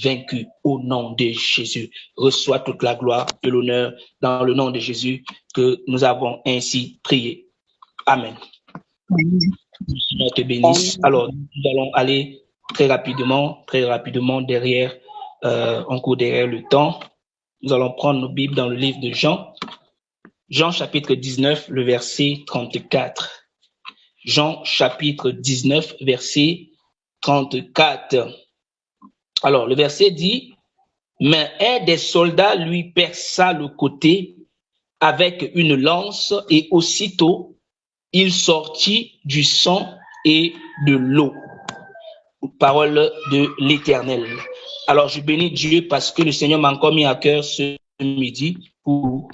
vaincu au nom de Jésus. Reçois toute la gloire et l'honneur dans le nom de Jésus que nous avons ainsi prié. Amen. Seigneur te bénisse. Alors, nous allons aller très rapidement derrière, on court derrière le temps. Nous allons prendre nos Bibles dans le livre de Jean. Jean chapitre 19, le verset 34. Jean chapitre 19, verset 34. Alors, le verset dit, « Mais un des soldats lui perça le côté avec une lance et aussitôt, il sortit du sang et de l'eau. » Parole de l'Éternel. Alors, je bénis Dieu parce que le Seigneur m'a encore mis à cœur ce midi pour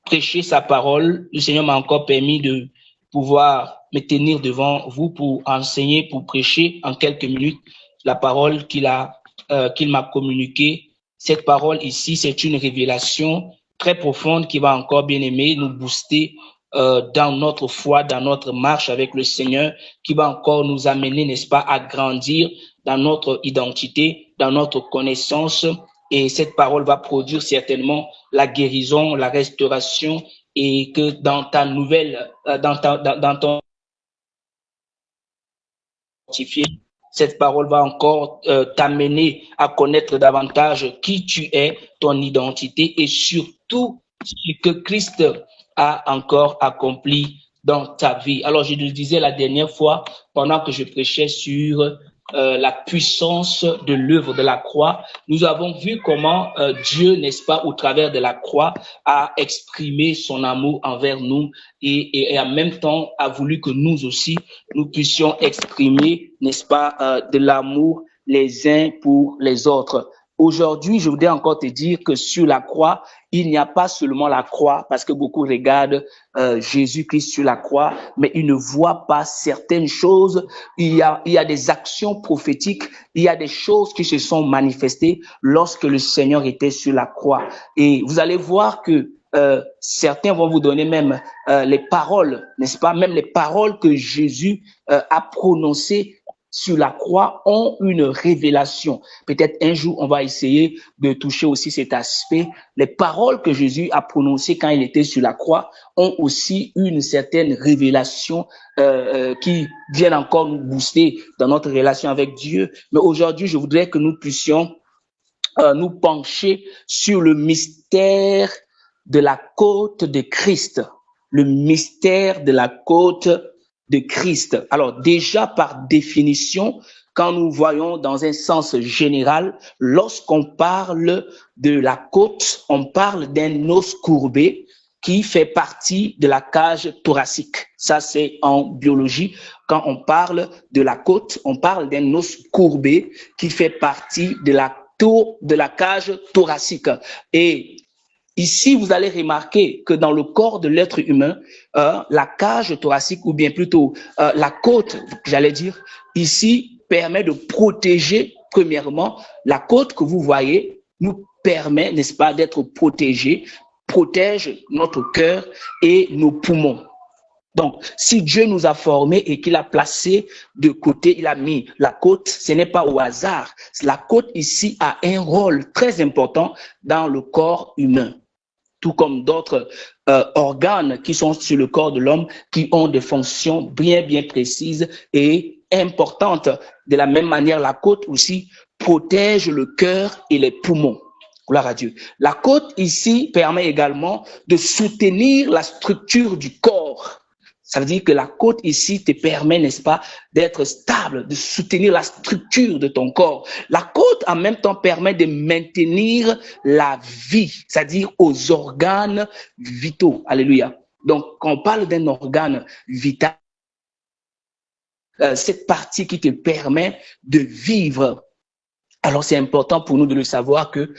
prêcher sa parole. Le Seigneur m'a encore permis de pouvoir me tenir devant vous pour enseigner, pour prêcher en quelques minutes la parole qu'il m'a communiquée. Cette parole ici, c'est une révélation très profonde qui va encore, bien aimer, nous booster dans notre foi, dans notre marche avec le Seigneur, qui va encore nous amener, n'est-ce pas, à grandir dans notre identité, dans notre connaissance. Et cette parole va produire certainement la guérison, la restauration, et que dans ta nouvelle, dans ton cette parole va encore t'amener à connaître davantage qui tu es, ton identité et surtout ce que Christ a encore accompli dans ta vie. Alors, je le disais la dernière fois, pendant que je prêchais sur la puissance de l'œuvre de la croix, nous avons vu comment Dieu, n'est-ce pas, au travers de la croix, a exprimé son amour envers nous et en même temps a voulu que nous aussi, nous puissions exprimer, n'est-ce pas, de l'amour les uns pour les autres. Aujourd'hui, je voudrais encore te dire que sur la croix, il n'y a pas seulement la croix, parce que beaucoup regardent Jésus-Christ sur la croix, mais ils ne voient pas certaines choses. Il y a des actions prophétiques, il y a des choses qui se sont manifestées lorsque le Seigneur était sur la croix. Et vous allez voir que certains vont vous donner même les paroles, n'est-ce pas? Même les paroles que Jésus a prononcées sur la croix ont une révélation. Peut-être un jour, on va essayer de toucher aussi cet aspect. Les paroles que Jésus a prononcées quand il était sur la croix ont aussi une certaine révélation qui viennent encore nous booster dans notre relation avec Dieu. Mais aujourd'hui, je voudrais que nous puissions nous pencher sur le mystère de la côte de Christ. Le mystère de la côte de Christ. Alors déjà par définition, quand nous voyons dans un sens général, lorsqu'on parle de la côte, on parle d'un os courbé qui fait partie de la cage thoracique. Ça, c'est en biologie. Quand on parle de la côte, on parle d'un os courbé qui fait partie de la cage thoracique. Et ici, vous allez remarquer que dans le corps de l'être humain, la cage thoracique, ou bien plutôt la côte, j'allais dire, ici, permet de protéger, premièrement, la côte que vous voyez nous permet, n'est-ce pas, d'être protégés, protège notre cœur et nos poumons. Donc, si Dieu nous a formés et qu'il a placé de côté, il a mis la côte, ce n'est pas au hasard. La côte ici a un rôle très important dans le corps humain, tout comme d'autres organes qui sont sur le corps de l'homme, qui ont des fonctions bien précises et importantes. De la même manière, la côte aussi protège le cœur et les poumons. Gloire à Dieu. La côte ici permet également de soutenir la structure du corps. Ça veut dire que la côte ici te permet, n'est-ce pas, d'être stable, de soutenir la structure de ton corps. La côte, en même temps, permet de maintenir la vie, c'est-à-dire aux organes vitaux. Alléluia. Donc, quand on parle d'un organe vital, cette partie qui te permet de vivre. Alors, c'est important pour nous de le savoir que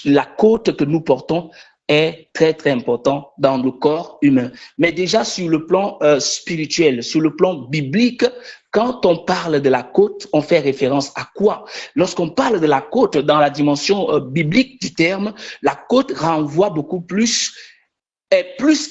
la côte que nous portons est très important dans le corps humain. Mais déjà sur le plan spirituel, sur le plan biblique, quand on parle de la côte, on fait référence à quoi? Lorsqu'on parle de la côte dans la dimension biblique du terme, la côte renvoie beaucoup plus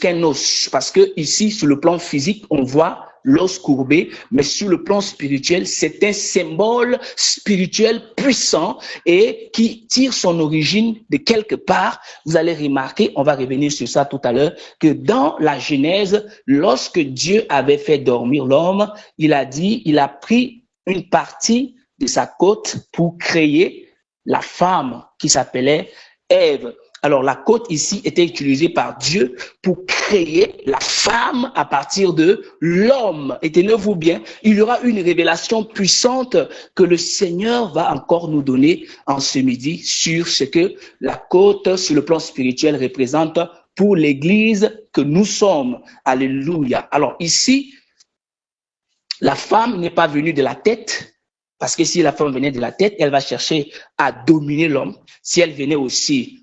qu'un os, parce que ici sur le plan physique, on voit l'os courbé, mais sur le plan spirituel, c'est un symbole spirituel puissant et qui tire son origine de quelque part. Vous allez remarquer, on va revenir sur ça tout à l'heure, que dans la Genèse, lorsque Dieu avait fait dormir l'homme, il a pris une partie de sa côte pour créer la femme qui s'appelait Ève. Alors, la côte ici était utilisée par Dieu pour créer la femme à partir de l'homme. Et tenez-vous bien, il y aura une révélation puissante que le Seigneur va encore nous donner en ce midi sur ce que la côte sur le plan spirituel représente pour l'Église que nous sommes. Alléluia. Alors ici, la femme n'est pas venue de la tête, parce que si la femme venait de la tête, elle va chercher à dominer l'homme. Si elle venait aussi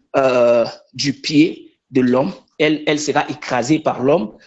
du pied de l'homme, elle sera écrasée par l'homme.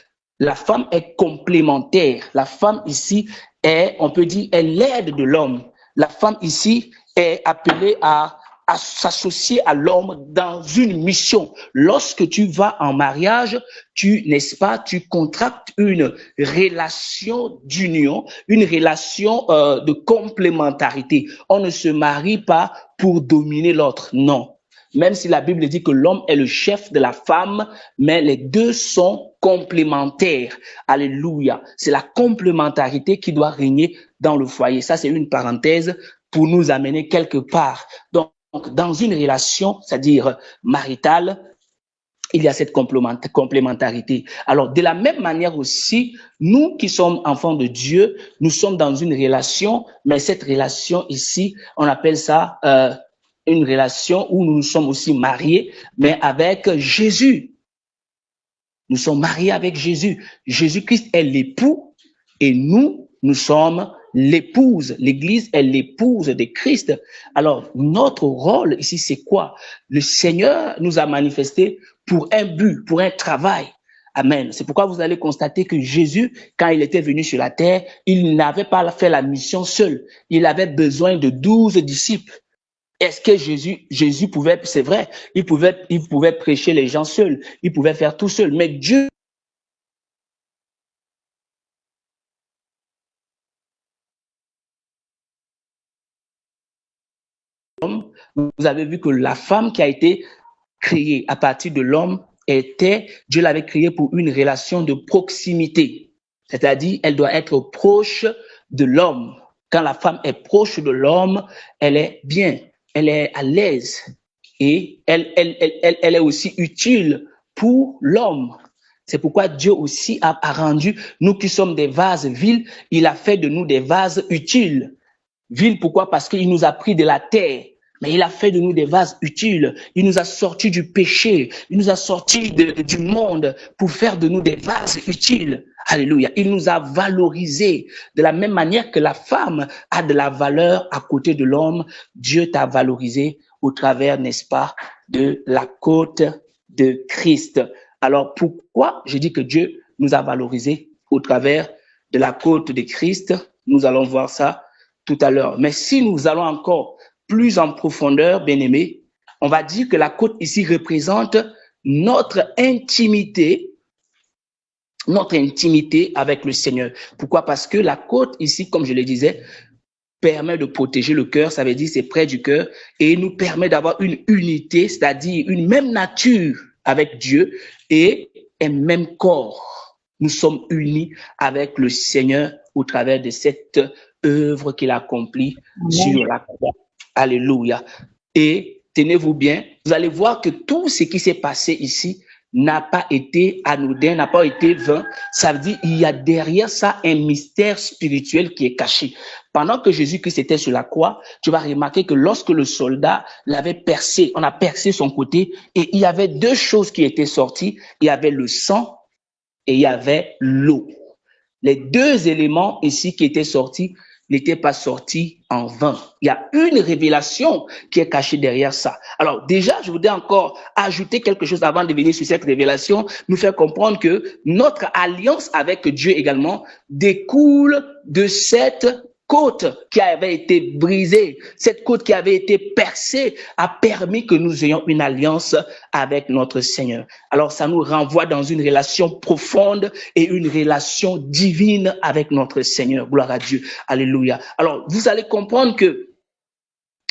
La femme est complémentaire. La femme ici est, on peut dire, est l'aide de l'homme. La femme ici est appelée à s'associer à l'homme dans une mission. Lorsque tu vas en mariage, n'est-ce pas, tu contractes une relation d'union, une relation de complémentarité. On ne se marie pas pour dominer l'autre, non. Même si la Bible dit que l'homme est le chef de la femme, mais les deux sont complémentaires. Alléluia. C'est la complémentarité qui doit régner dans le foyer. Ça, c'est une parenthèse pour nous amener quelque part. Donc, dans une relation, c'est-à-dire maritale, il y a cette complémentarité. Alors, de la même manière aussi, nous qui sommes enfants de Dieu, nous sommes dans une relation, mais cette relation ici, on appelle ça une relation où nous sommes aussi mariés, mais avec Jésus. Nous sommes mariés avec Jésus. Jésus-Christ est l'époux et nous sommes l'épouse. L'Église est l'épouse de Christ. Alors, notre rôle ici, c'est quoi? Le Seigneur nous a manifesté pour un but, pour un travail. Amen. C'est pourquoi vous allez constater que Jésus, quand il était venu sur la terre, il n'avait pas fait la mission seul. Il avait besoin de 12 disciples. Est-ce que Jésus pouvait, c'est vrai, il pouvait prêcher les gens seuls, il pouvait faire tout seul, mais Dieu, vous avez vu que la femme qui a été créée à partir de l'homme Dieu l'avait créée pour une relation de proximité, c'est-à-dire elle doit être proche de l'homme. Quand la femme est proche de l'homme, elle est bien, elle est à l'aise et elle est aussi utile pour l'homme. C'est pourquoi Dieu aussi a rendu, nous qui sommes des vases vils, il a fait de nous des vases utiles. Vils, pourquoi? Parce qu'il nous a pris de la terre. Mais il a fait de nous des vases utiles. Il nous a sortis du péché. Il nous a sortis du monde pour faire de nous des vases utiles. Alléluia. Il nous a valorisés. De la même manière que la femme a de la valeur à côté de l'homme, Dieu t'a valorisé au travers, n'est-ce pas, de la côte de Christ. Alors, pourquoi je dis que Dieu nous a valorisés au travers de la côte de Christ? Nous allons voir ça tout à l'heure. Mais si nous allons encore plus en profondeur, bien-aimés, on va dire que la côte ici représente notre intimité avec le Seigneur. Pourquoi? Parce que la côte ici, comme je le disais, permet de protéger le cœur, ça veut dire c'est près du cœur, et nous permet d'avoir une unité, c'est-à-dire une même nature avec Dieu et un même corps. Nous sommes unis avec le Seigneur au travers de cette œuvre qu'il a accomplie sur la croix. Alléluia. Et tenez-vous bien, vous allez voir que tout ce qui s'est passé ici n'a pas été anodin, n'a pas été vain. Ça veut dire qu'il y a derrière ça un mystère spirituel qui est caché. Pendant que Jésus-Christ était sur la croix, tu vas remarquer que lorsque le soldat l'avait percé, on a percé son côté et il y avait deux choses qui étaient sorties. Il y avait le sang et il y avait l'eau. Les deux éléments ici qui étaient sortis n'était pas sorti en vain. Il y a une révélation qui est cachée derrière ça. Alors déjà, je voudrais encore ajouter quelque chose avant de venir sur cette révélation, nous faire comprendre que notre alliance avec Dieu également découle de cette côte qui avait été brisée, cette côte qui avait été percée a permis que nous ayons une alliance avec notre Seigneur. Alors ça nous renvoie dans une relation profonde et une relation divine avec notre Seigneur. Gloire à Dieu. Alléluia. Alors vous allez comprendre que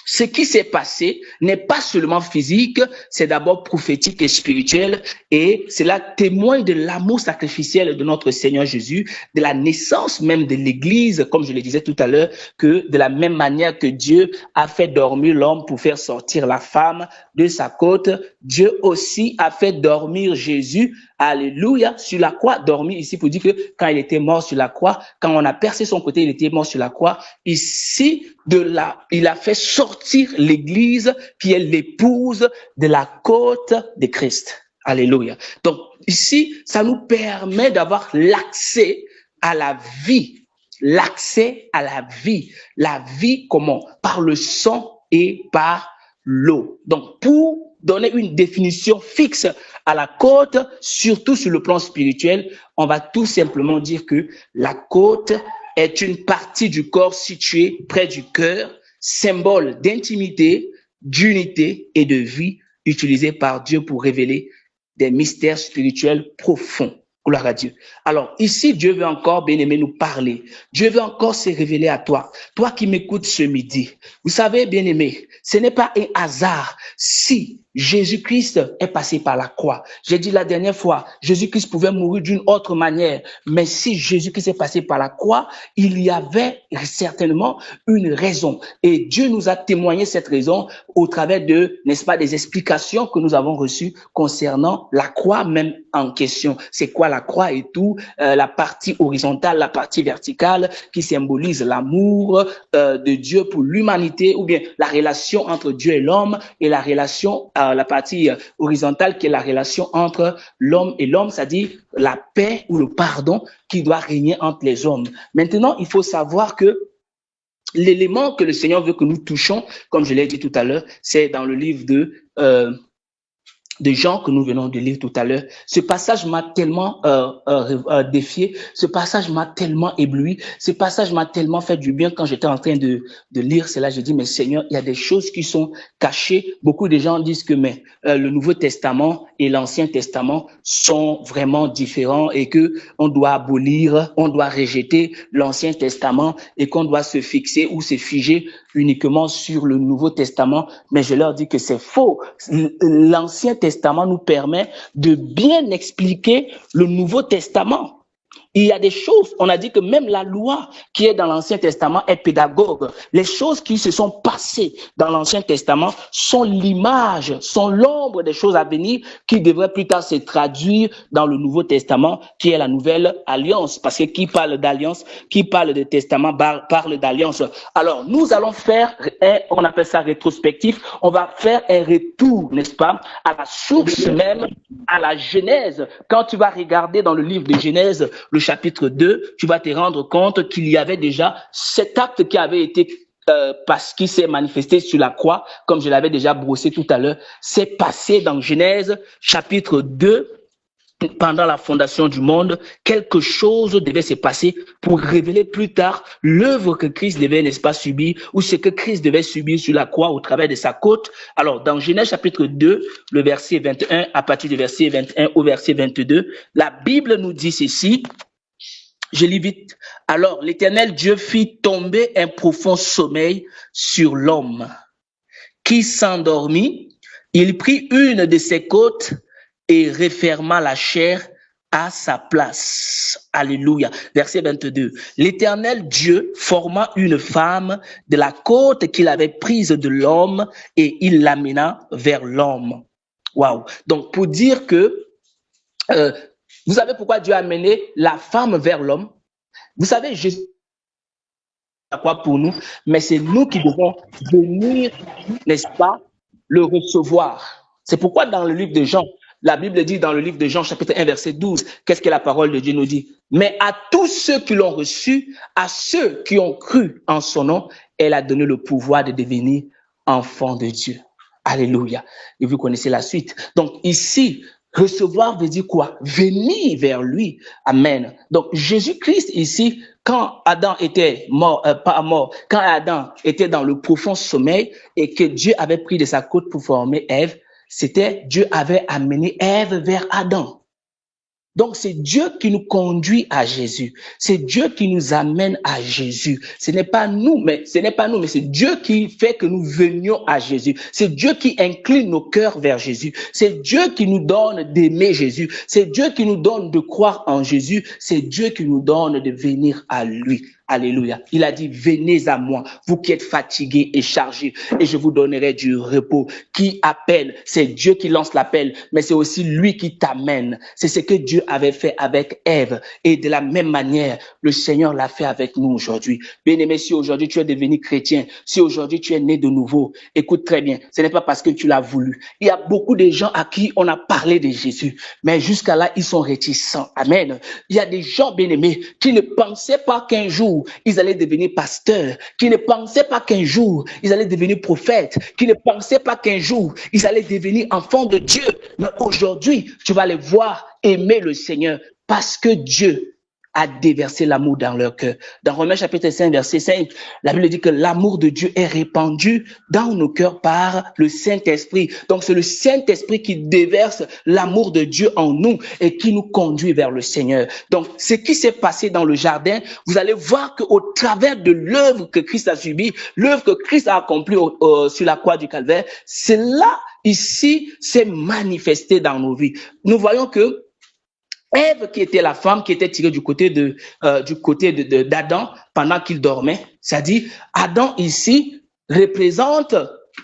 ce qui s'est passé n'est pas seulement physique, c'est d'abord prophétique et spirituel, et cela témoigne de l'amour sacrificiel de notre Seigneur Jésus, de la naissance même de l'Église, comme je le disais tout à l'heure, que de la même manière que Dieu a fait dormir l'homme pour faire sortir la femme de sa côte, Dieu aussi a fait dormir Jésus, alléluia, sur la croix. Dormir ici pour dire que quand il était mort sur la croix, quand on a percé son côté, il était mort sur la croix. Ici, il a fait sortir l'Église qui est l'épouse de la côte de Christ. Alléluia. Donc ici, ça nous permet d'avoir l'accès à la vie. L'accès à la vie. La vie comment? Par le sang et par l'eau. Donc pour donner une définition fixe à la côte, surtout sur le plan spirituel, on va tout simplement dire que la côte est une partie du corps située près du cœur, symbole d'intimité, d'unité et de vie utilisé par Dieu pour révéler des mystères spirituels profonds. Gloire à Dieu. Alors ici, Dieu veut encore, bien-aimé, nous parler. Dieu veut encore se révéler à toi. Toi qui m'écoutes ce midi. Vous savez, bien-aimé, ce n'est pas un hasard si Jésus-Christ est passé par la croix. J'ai dit la dernière fois, Jésus-Christ pouvait mourir d'une autre manière. Mais si Jésus-Christ est passé par la croix, il y avait certainement une raison. Et Dieu nous a témoigné cette raison au travers de, n'est-ce pas, des explications que nous avons reçues concernant la croix même en question. C'est quoi la croix et tout, la partie horizontale, la partie verticale qui symbolise l'amour de Dieu pour l'humanité, ou bien la relation entre Dieu et l'homme, et la relation, la partie horizontale qui est la relation entre l'homme et l'homme, c'est-à-dire la paix ou le pardon qui doit régner entre les hommes. Maintenant, il faut savoir que l'élément que le Seigneur veut que nous touchions, comme je l'ai dit tout à l'heure, c'est dans le livre de Jean que nous venons de lire tout à l'heure. Ce passage m'a tellement défié, ce passage m'a tellement ébloui, ce passage m'a tellement fait du bien quand j'étais en train de lire cela. Je dis, mais Seigneur, il y a des choses qui sont cachées. Beaucoup de gens disent que le Nouveau Testament et l'Ancien Testament sont vraiment différents et que on doit abolir, on doit rejeter l'Ancien Testament et qu'on doit se fixer ou se figer uniquement sur le Nouveau Testament. Mais je leur dis que c'est faux. L'Ancien Testament nous permet de bien expliquer le Nouveau Testament. Il y a des choses, on a dit que même la loi qui est dans l'Ancien Testament est pédagogue. Les choses qui se sont passées dans l'Ancien Testament sont l'image, sont l'ombre des choses à venir qui devraient plus tard se traduire dans le Nouveau Testament qui est la nouvelle alliance. Parce que qui parle d'alliance, qui parle de testament parle d'alliance. Alors nous allons faire, on appelle ça rétrospectif, on va faire un retour, n'est-ce pas, à la source même, à la Genèse. Quand tu vas regarder dans le livre de Genèse, le chapitre 2, tu vas te rendre compte qu'il y avait déjà cet acte qui avait été parce qu'il s'est manifesté sur la croix, comme je l'avais déjà brossé tout à l'heure, c'est passé dans Genèse chapitre 2, pendant la fondation du monde, quelque chose devait se passer pour révéler plus tard l'œuvre que Christ devait, n'est-ce pas, subir, ou ce que Christ devait subir sur la croix au travers de sa côte. Alors, dans Genèse chapitre 2, le verset 21, à partir du verset 21 au verset 22, la Bible nous dit ceci. Je lis vite. Alors, l'Éternel Dieu fit tomber un profond sommeil sur l'homme qui s'endormit. Il prit une de ses côtes et referma la chair à sa place. Alléluia. Verset 22. L'Éternel Dieu forma une femme de la côte qu'il avait prise de l'homme et il l'amena vers l'homme. Waouh. Donc, pour dire que vous savez pourquoi Dieu a amené la femme vers l'homme? Vous savez, Jésus a quoi pour nous, mais c'est nous qui devons venir, n'est-ce pas, le recevoir. C'est pourquoi dans le livre de Jean, la Bible dit dans le livre de Jean, chapitre 1, verset 12, qu'est-ce que la parole de Dieu nous dit? Mais à tous ceux qui l'ont reçu, à ceux qui ont cru en son nom, elle a donné le pouvoir de devenir enfants de Dieu. Alléluia. Et vous connaissez la suite. Donc ici, recevoir veut dire quoi? Venir vers lui. Amen. Donc, Jésus-Christ ici quand Adam était mort, pas mort, quand Adam était dans le profond sommeil et que Dieu avait pris de sa côte pour former Ève, c'était Dieu avait amené Ève vers Adam. Donc, c'est Dieu qui nous conduit à Jésus. C'est Dieu qui nous amène à Jésus. Ce n'est pas nous, mais c'est Dieu qui fait que nous venions à Jésus. C'est Dieu qui incline nos cœurs vers Jésus. C'est Dieu qui nous donne d'aimer Jésus. C'est Dieu qui nous donne de croire en Jésus. C'est Dieu qui nous donne de venir à lui. Alléluia. Il a dit, venez à moi, vous qui êtes fatigués et chargés, et je vous donnerai du repos. Qui appelle? C'est Dieu qui lance l'appel, mais c'est aussi lui qui t'amène. C'est ce que Dieu avait fait avec Ève. Et de la même manière, le Seigneur l'a fait avec nous aujourd'hui. Bien-aimé, si aujourd'hui tu es devenu chrétien, si aujourd'hui tu es né de nouveau, écoute très bien, ce n'est pas parce que tu l'as voulu. Il y a beaucoup de gens à qui on a parlé de Jésus, mais jusqu'à là, ils sont réticents. Amen. Il y a des gens, bien-aimés, qui ne pensaient pas qu'un jour, ils allaient devenir pasteurs, qui ne pensaient pas qu'un jour, ils allaient devenir prophètes, qui ne pensaient pas qu'un jour, ils allaient devenir enfants de Dieu. Mais aujourd'hui, tu vas les voir aimer le Seigneur parce que Dieu a déversé l'amour dans leur cœur. Dans Romains chapitre 5, verset 5, la Bible dit que l'amour de Dieu est répandu dans nos cœurs par le Saint-Esprit. Donc, c'est le Saint-Esprit qui déverse l'amour de Dieu en nous et qui nous conduit vers le Seigneur. Donc, ce qui s'est passé dans le jardin, vous allez voir qu'au travers de l'œuvre que Christ a subie, l'œuvre que Christ a accomplie sur la croix du Calvaire, cela ici s'est manifesté dans nos vies. Nous voyons que Ève, qui était la femme qui était tirée du côté d'Adam pendant qu'il dormait, c'est-à-dire Adam ici représente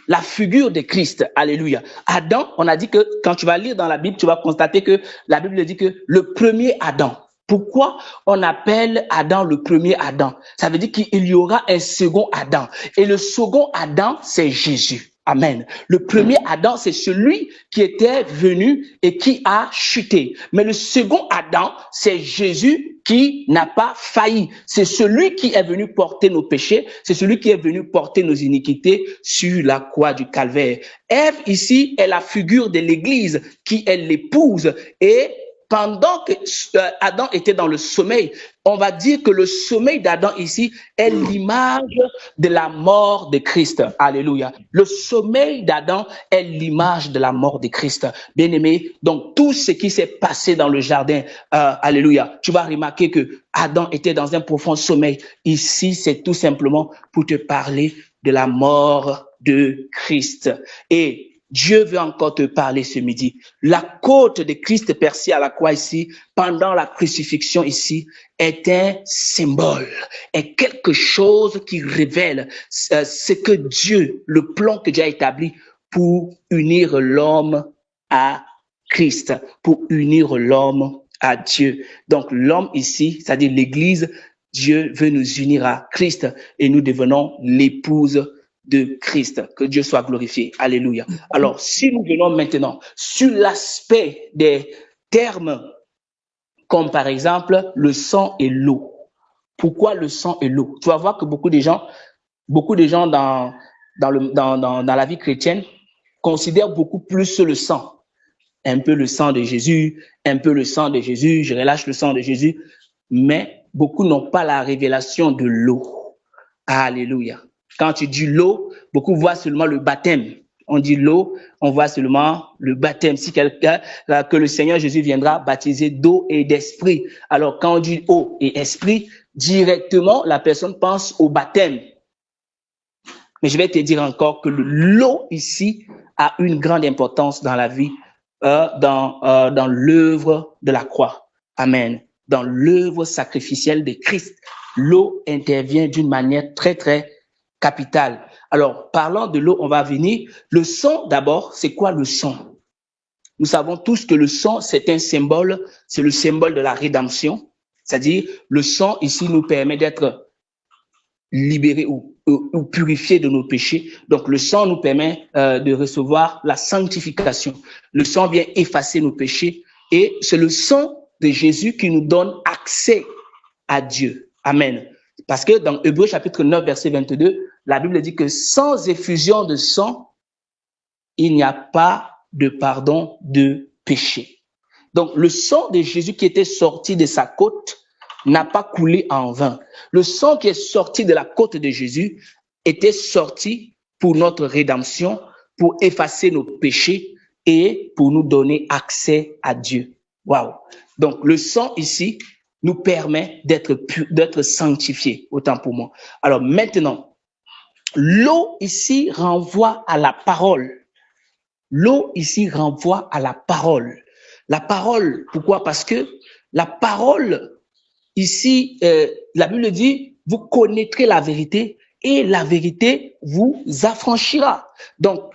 la figure de Christ. Alléluia. Adam, on a dit que quand tu vas lire dans la Bible, tu vas constater que la Bible dit que le premier Adam. Pourquoi on appelle Adam le premier Adam? Ça veut dire qu'il y aura un second Adam. Et le second Adam, c'est Jésus. Amen. Le premier Adam, c'est celui qui était venu et qui a chuté. Mais le second Adam, c'est Jésus qui n'a pas failli. C'est celui qui est venu porter nos péchés. C'est celui qui est venu porter nos iniquités sur la croix du Calvaire. Ève, ici, est la figure de l'Église qui est l'épouse. Et pendant que Adam était dans le sommeil, on va dire que le sommeil d'Adam ici est l'image de la mort de Christ. Alléluia. Le sommeil d'Adam est l'image de la mort de Christ. Bien-aimé, donc tout ce qui s'est passé dans le jardin, alléluia, tu vas remarquer que Adam était dans un profond sommeil. Ici, c'est tout simplement pour te parler de la mort de Christ. Et Dieu veut encore te parler ce midi. La côte de Christ percée à la croix ici, pendant la crucifixion ici, est un symbole, est quelque chose qui révèle ce que Dieu, le plan que Dieu a établi pour unir l'homme à Christ, pour unir l'homme à Dieu. Donc l'homme ici, c'est-à-dire l'Église, Dieu veut nous unir à Christ et nous devenons l'épouse de Christ. Que Dieu soit glorifié. Alléluia. Alors, si nous venons maintenant sur l'aspect des termes comme par exemple le sang et l'eau. Pourquoi le sang et l'eau? Tu vas voir que beaucoup de gens dans la vie chrétienne considèrent beaucoup plus le sang. Un peu le sang de Jésus, un peu le sang de Jésus, je relâche le sang de Jésus, mais beaucoup n'ont pas la révélation de l'eau. Alléluia. Quand tu dis l'eau, beaucoup voient seulement le baptême. On dit l'eau, on voit seulement le baptême. Si quelqu'un, que le Seigneur Jésus viendra baptiser d'eau et d'esprit. Alors, quand on dit eau et esprit, directement, la personne pense au baptême. Mais je vais te dire encore que l'eau ici a une grande importance dans la vie, dans l'œuvre de la croix. Amen. Dans l'œuvre sacrificielle de Christ, l'eau intervient d'une manière très, très capitale. Alors, parlant de l'eau, on va venir. Le sang, d'abord, c'est quoi le sang? Nous savons tous que le sang, c'est un symbole, c'est le symbole de la rédemption. C'est-à-dire, le sang, ici, nous permet d'être libérés ou purifiés de nos péchés. Donc, le sang nous permet de recevoir la sanctification. Le sang vient effacer nos péchés et c'est le sang de Jésus qui nous donne accès à Dieu. Amen. Parce que dans Hébreux chapitre 9, verset 22, la Bible dit que sans effusion de sang, il n'y a pas de pardon de péché. Donc, le sang de Jésus qui était sorti de sa côte n'a pas coulé en vain. Le sang qui est sorti de la côte de Jésus était sorti pour notre rédemption, pour effacer nos péchés et pour nous donner accès à Dieu. Waouh! Donc, le sang ici nous permet d'être sanctifiés, autant pour moi. Alors maintenant, l'eau ici renvoie à la parole. L'eau ici renvoie à la parole. La parole, pourquoi? Parce que la parole, ici, la Bible dit, vous connaîtrez la vérité et la vérité vous affranchira. Donc,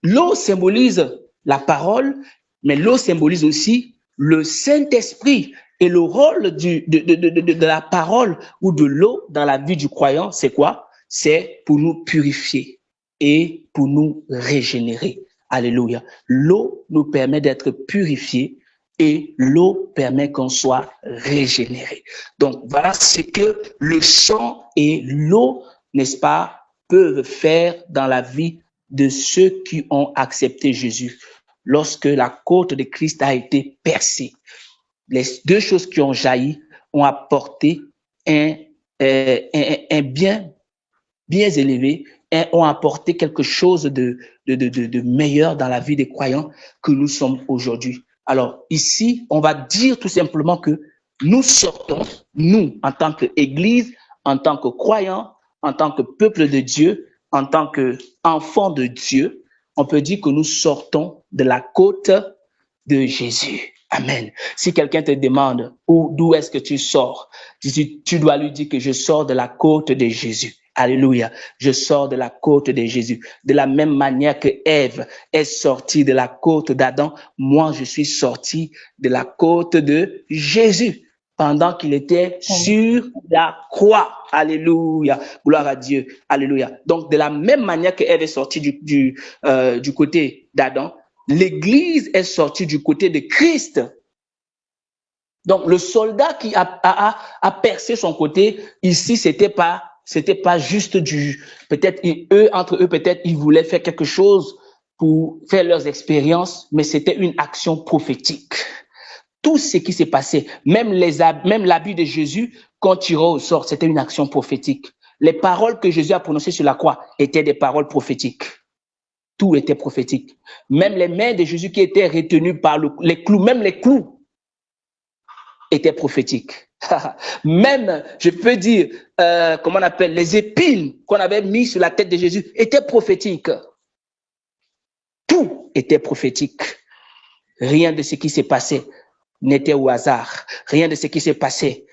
l'eau symbolise la parole, mais l'eau symbolise aussi le Saint-Esprit. Et le rôle de la parole ou de l'eau dans la vie du croyant, c'est quoi? C'est pour nous purifier et pour nous régénérer. Alléluia. L'eau nous permet d'être purifiés et l'eau permet qu'on soit régénéré. Donc, voilà ce que le sang et l'eau, n'est-ce pas, peuvent faire dans la vie de ceux qui ont accepté Jésus. Lorsque la côte de Christ a été percée, les deux choses qui ont jailli ont apporté un bien élevé, et ont apporté quelque chose de meilleur dans la vie des croyants que nous sommes aujourd'hui. Alors ici, on va dire tout simplement que nous sortons, nous, en tant qu'Église, en tant que croyants, en tant que peuple de Dieu, en tant qu'enfants de Dieu, on peut dire que nous sortons de la côte de Jésus. Amen. Si quelqu'un te demande d'où est-ce que tu sors, tu dois lui dire que je sors de la côte de Jésus. Alléluia. Je sors de la côte de Jésus. De la même manière que Ève est sortie de la côte d'Adam, moi je suis sorti de la côte de Jésus pendant qu'il était sur la croix. Alléluia. Gloire à Dieu. Alléluia. Donc de la même manière que Ève est sortie du côté d'Adam, l'Église est sortie du côté de Christ. Donc le soldat qui a percé son côté, ici c'était pas juste peut-être entre eux, peut-être ils voulaient faire quelque chose pour faire leurs expériences, mais c'était une action prophétique. Tout ce qui s'est passé, même l'habit de Jésus, quand il tira au sort, c'était une action prophétique. Les paroles que Jésus a prononcées sur la croix étaient des paroles prophétiques. Tout était prophétique. Même les mains de Jésus qui étaient retenues par les clous, même les clous étaient prophétiques. Même, je peux dire, comment on appelle, les épines qu'on avait mis sur la tête de Jésus étaient prophétiques. Tout était prophétique. Rien de ce qui s'est passé n'était au hasard. Rien de ce qui s'est passé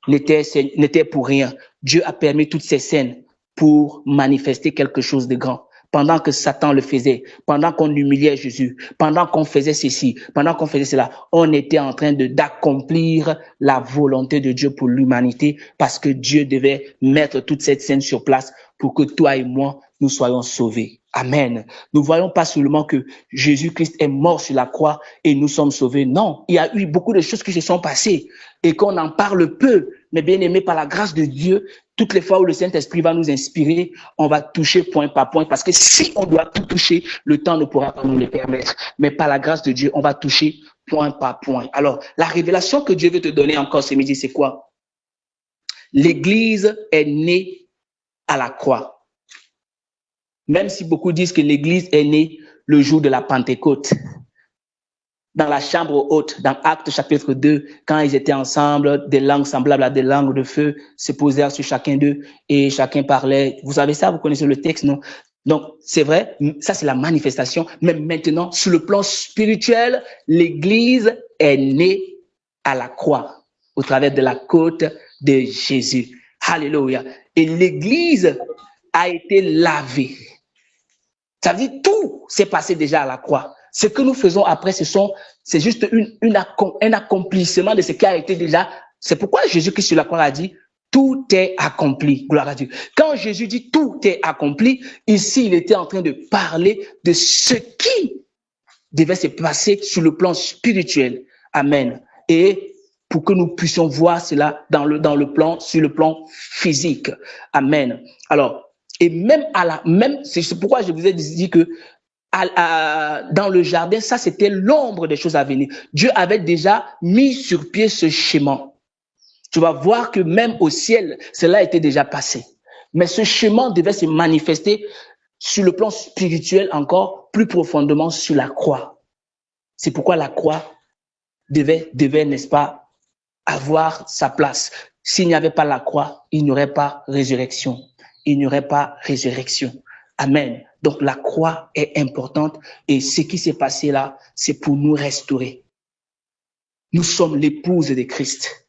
n'était pour rien. Dieu a permis toutes ces scènes pour manifester quelque chose de grand. Pendant que Satan le faisait, pendant qu'on humiliait Jésus, pendant qu'on faisait ceci, pendant qu'on faisait cela, on était en train d'accomplir la volonté de Dieu pour l'humanité parce que Dieu devait mettre toute cette scène sur place pour que toi et moi, nous soyons sauvés. Amen. Nous ne voyons pas seulement que Jésus-Christ est mort sur la croix et nous sommes sauvés. Non, il y a eu beaucoup de choses qui se sont passées et qu'on en parle peu. Mais bien aimé, par la grâce de Dieu, toutes les fois où le Saint-Esprit va nous inspirer, on va toucher point par point. Parce que si on doit tout toucher, le temps ne pourra pas nous le permettre. Mais par la grâce de Dieu, on va toucher point par point. Alors, la révélation que Dieu veut te donner encore ce midi, c'est quoi? L'Église est née à la croix. Même si beaucoup disent que l'Église est née le jour de la Pentecôte. Dans la chambre haute, dans Actes chapitre 2, quand ils étaient ensemble, des langues semblables à des langues de feu se posèrent sur chacun d'eux et chacun parlait. Vous savez ça, vous connaissez le texte, non? Donc, c'est vrai, ça c'est la manifestation. Mais maintenant, sur le plan spirituel, l'Église est née à la croix, au travers de la côte de Jésus. Alléluia. Et l'Église a été lavée. Ça veut dire tout s'est passé déjà à la croix. Ce que nous faisons après, c'est juste un accomplissement de ce qui a été déjà. C'est pourquoi Jésus-Christ sur la croix a dit, tout est accompli. Gloire à Dieu. Quand Jésus dit tout est accompli, ici, il était en train de parler de ce qui devait se passer sur le plan spirituel. Amen. Et pour que nous puissions voir cela sur le plan physique. Amen. Alors, et c'est pourquoi je vous ai dit que dans le jardin, ça c'était l'ombre des choses à venir. Dieu avait déjà mis sur pied ce schéma. Tu vas voir que même au ciel, cela était déjà passé. Mais ce chemin devait se manifester sur le plan spirituel encore plus profondément sur la croix. C'est pourquoi la croix devait, n'est-ce pas, avoir sa place. S'il n'y avait pas la croix, il n'y aurait pas résurrection. Il n'y aurait pas résurrection. Amen. Donc la croix est importante et ce qui s'est passé là, c'est pour nous restaurer. Nous sommes l'épouse de Christ.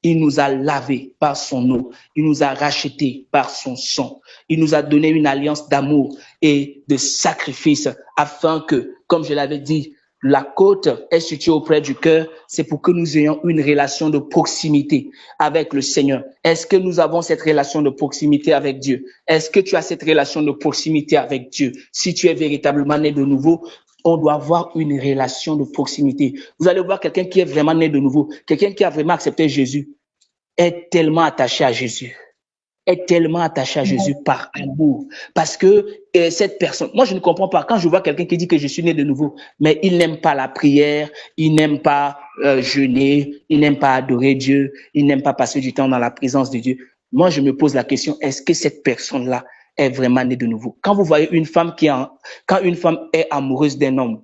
Il nous a lavés par son eau. Il nous a rachetés par son sang. Il nous a donné une alliance d'amour et de sacrifice afin que, comme je l'avais dit, la côte est située auprès du cœur. C'est pour que nous ayons une relation de proximité avec le Seigneur. Est-ce que nous avons cette relation de proximité avec Dieu? Est-ce que tu as cette relation de proximité avec Dieu? Si tu es véritablement né de nouveau, on doit avoir une relation de proximité. Vous allez voir quelqu'un qui est vraiment né de nouveau, quelqu'un qui a vraiment accepté Jésus, est tellement attaché à Jésus. Est tellement attaché à Jésus par amour. Parce que cette personne, moi je ne comprends pas, quand je vois quelqu'un qui dit que je suis né de nouveau, mais il n'aime pas la prière, il n'aime pas jeûner, il n'aime pas adorer Dieu, il n'aime pas passer du temps dans la présence de Dieu. Moi je me pose la question, est-ce que cette personne-là est vraiment née de nouveau? Quand vous voyez une femme quand une femme est amoureuse d'un homme,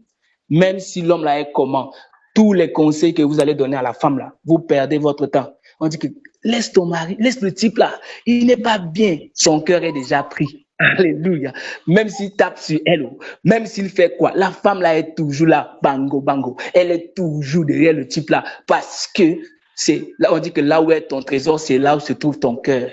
même si l'homme là est comment, tous les conseils que vous allez donner à la femme là, vous perdez votre temps. On dit que laisse ton mari, laisse le type là, il n'est pas bien. Son cœur est déjà pris. Alléluia. Même s'il tape sur elle, même s'il fait quoi, la femme là est toujours là, bango, bango. Elle est toujours derrière le type là, parce que là, on dit que là où est ton trésor, c'est là où se trouve ton cœur.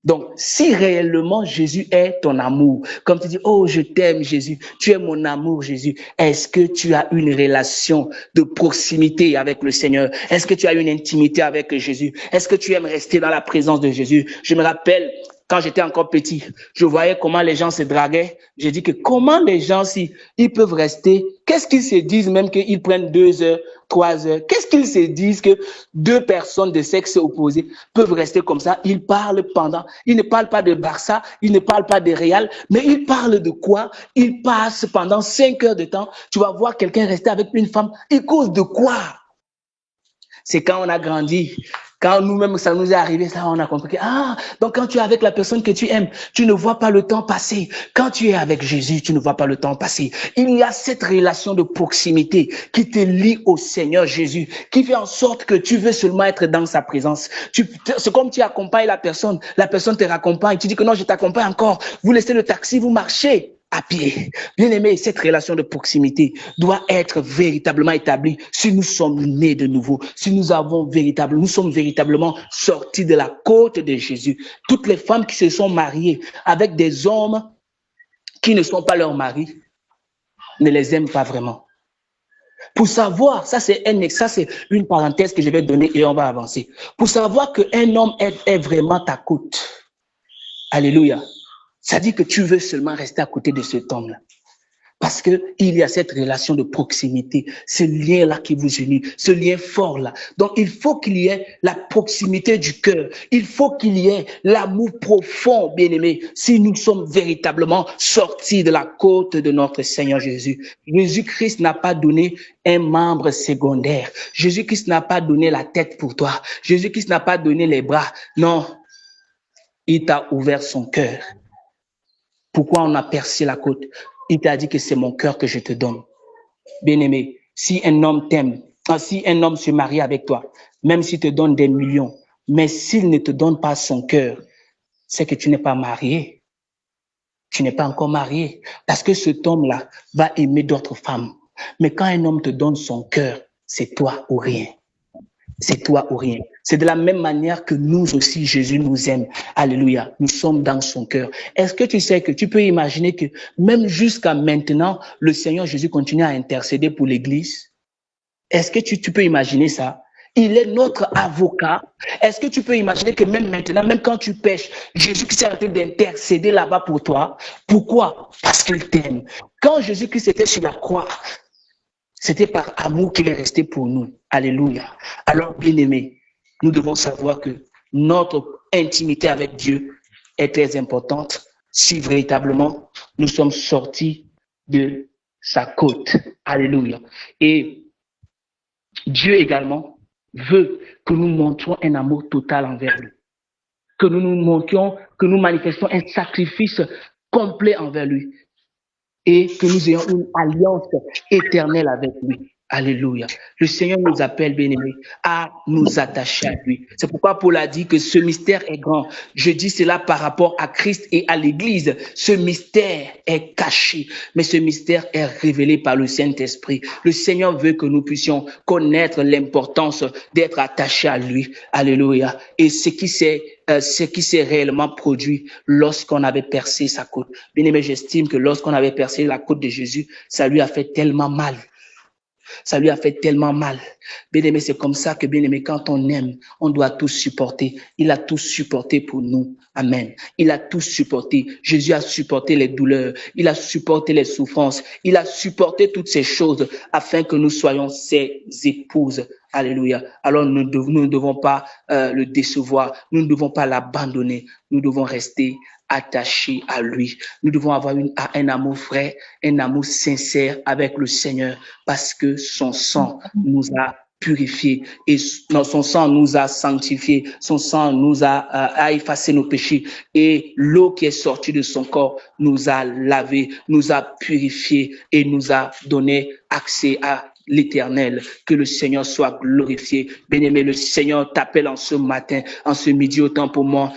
Donc, si réellement Jésus est ton amour, comme tu dis, oh, je t'aime Jésus, tu es mon amour Jésus, est-ce que tu as une relation de proximité avec le Seigneur? Est-ce que tu as une intimité avec Jésus? Est-ce que tu aimes rester dans la présence de Jésus? Je me rappelle, quand j'étais encore petit, je voyais comment les gens se draguaient. J'ai dit que comment les gens, si ils peuvent rester, qu'est-ce qu'ils se disent même qu'ils prennent 2 heures, 3 heures? Qu'est-ce qu'ils se disent que 2 personnes de sexe opposé peuvent rester comme ça? Ils parlent ils ne parlent pas de Barça, ils ne parlent pas de Real, mais ils parlent de quoi? Ils passent pendant 5 heures de temps. Tu vas voir quelqu'un rester avec une femme. Ils causent de quoi? C'est quand on a grandi, quand nous-mêmes, ça nous est arrivé, ça, on a compris que, donc quand tu es avec la personne que tu aimes, tu ne vois pas le temps passer. Quand tu es avec Jésus, tu ne vois pas le temps passer. Il y a cette relation de proximité qui te lie au Seigneur Jésus, qui fait en sorte que tu veux seulement être dans sa présence. C'est comme tu accompagnes la personne te raccompagne, tu dis que non, je t'accompagne encore. Vous laissez le taxi, vous marchez à pied. Bien aimé, cette relation de proximité doit être véritablement établie si nous sommes nés de nouveau, si nous sommes véritablement sortis de la côte de Jésus. Toutes les femmes qui se sont mariées avec des hommes qui ne sont pas leurs maris ne les aiment pas vraiment. Pour savoir, ça c'est une parenthèse que je vais donner et on va avancer. Pour savoir qu'un homme est vraiment ta côte. Alléluia. Ça dit que tu veux seulement rester à côté de cet homme-là. Parce qu'il y a cette relation de proximité, ce lien-là qui vous unit, ce lien fort-là. Donc, il faut qu'il y ait la proximité du cœur. Il faut qu'il y ait l'amour profond, bien-aimé, si nous sommes véritablement sortis de la côte de notre Seigneur Jésus. Jésus-Christ n'a pas donné un membre secondaire. Jésus-Christ n'a pas donné la tête pour toi. Jésus-Christ n'a pas donné les bras. Non, il t'a ouvert son cœur. Pourquoi on a percé la côte? Il t'a dit que c'est mon cœur que je te donne. Bien-aimé, si un homme t'aime, si un homme se marie avec toi, même s'il te donne des millions, mais s'il ne te donne pas son cœur, c'est que tu n'es pas marié. Tu n'es pas encore marié. Parce que cet homme-là va aimer d'autres femmes. Mais quand un homme te donne son cœur, c'est toi ou rien. C'est toi ou rien. C'est de la même manière que nous aussi, Jésus nous aime. Alléluia. Nous sommes dans son cœur. Est-ce que tu sais que tu peux imaginer que même jusqu'à maintenant, le Seigneur Jésus continue à intercéder pour l'Église? Est-ce que tu peux imaginer ça? Il est notre avocat. Est-ce que tu peux imaginer que même maintenant, même quand tu pêches, Jésus-Christ est en train d'intercéder là-bas pour toi? Pourquoi? Parce qu'il t'aime. Quand Jésus-Christ était sur la croix, c'était par amour qu'il est resté pour nous. Alléluia. Alors, bien-aimés, nous devons savoir que notre intimité avec Dieu est très importante si véritablement nous sommes sortis de sa côte. Alléluia. Et Dieu également veut que nous montrions un amour total envers lui. Que nous manifestions un sacrifice complet envers lui. Et que nous ayons une alliance éternelle avec lui. Alléluia. Le Seigneur nous appelle, bien-aimés, à nous attacher à lui. C'est pourquoi Paul a dit que ce mystère est grand. Je dis cela par rapport à Christ et à l'Église. Ce mystère est caché, mais ce mystère est révélé par le Saint-Esprit. Le Seigneur veut que nous puissions connaître l'importance d'être attachés à lui. Alléluia. Et ce qui s'est réellement produit lorsqu'on avait percé sa côte. Bien-aimé, j'estime que lorsqu'on avait percé la côte de Jésus, ça lui a fait tellement mal. Ça lui a fait tellement mal. Bien-aimé, c'est comme ça que, bien-aimé, quand on aime, on doit tout supporter. Il a tout supporté pour nous. Amen. Il a tout supporté. Jésus a supporté les douleurs. Il a supporté les souffrances. Il a supporté toutes ces choses afin que nous soyons ses épouses. Alléluia. Alors, nous ne devons pas le décevoir. Nous ne devons pas l'abandonner. Nous devons rester attachés à lui. Nous devons avoir un amour vrai, un amour sincère avec le Seigneur parce que son sang nous a purifiés et son sang nous a sanctifiés, son sang nous a effacé nos péchés et l'eau qui est sortie de son corps nous a lavés, nous a purifiés et nous a donné accès à l'Éternel. Que le Seigneur soit glorifié. Bien-aimé, le Seigneur t'appelle en ce matin, en ce midi, autant pour moi.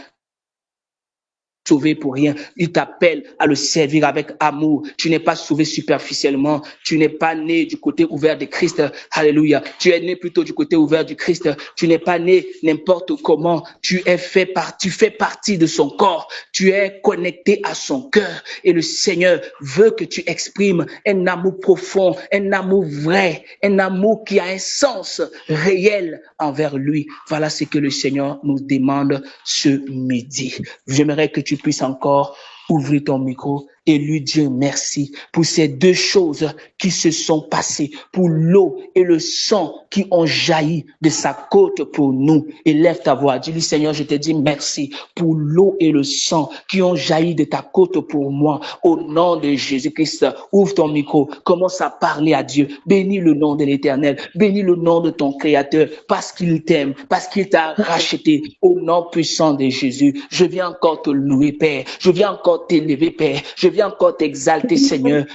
Sauvé pour rien. Il t'appelle à le servir avec amour. Tu n'es pas sauvé superficiellement. Tu n'es pas né du côté ouvert de Christ. Alléluia. Tu es né plutôt du côté ouvert du Christ. Tu n'es pas né n'importe comment. Tu fais partie de son corps. Tu es connecté à son cœur. Et le Seigneur veut que tu exprimes un amour profond, un amour vrai, un amour qui a un sens réel envers lui. Voilà ce que le Seigneur nous demande ce midi. J'aimerais que tu puisses encore ouvrir ton micro et lui dire merci pour ces deux choses qui se sont passées, pour l'eau et le sang qui ont jailli de sa côte pour nous. Élève ta voix, dis-lui Seigneur, je te dis merci pour l'eau et le sang qui ont jailli de ta côte pour moi. Au nom de Jésus-Christ, ouvre ton micro, commence à parler à Dieu. Bénis le nom de l'Éternel, bénis le nom de ton Créateur parce qu'il t'aime, parce qu'il t'a racheté. Au nom puissant de Jésus, je viens encore te louer, Père. Je viens encore t'élever, Père. Je viens encore t'exalter, Seigneur.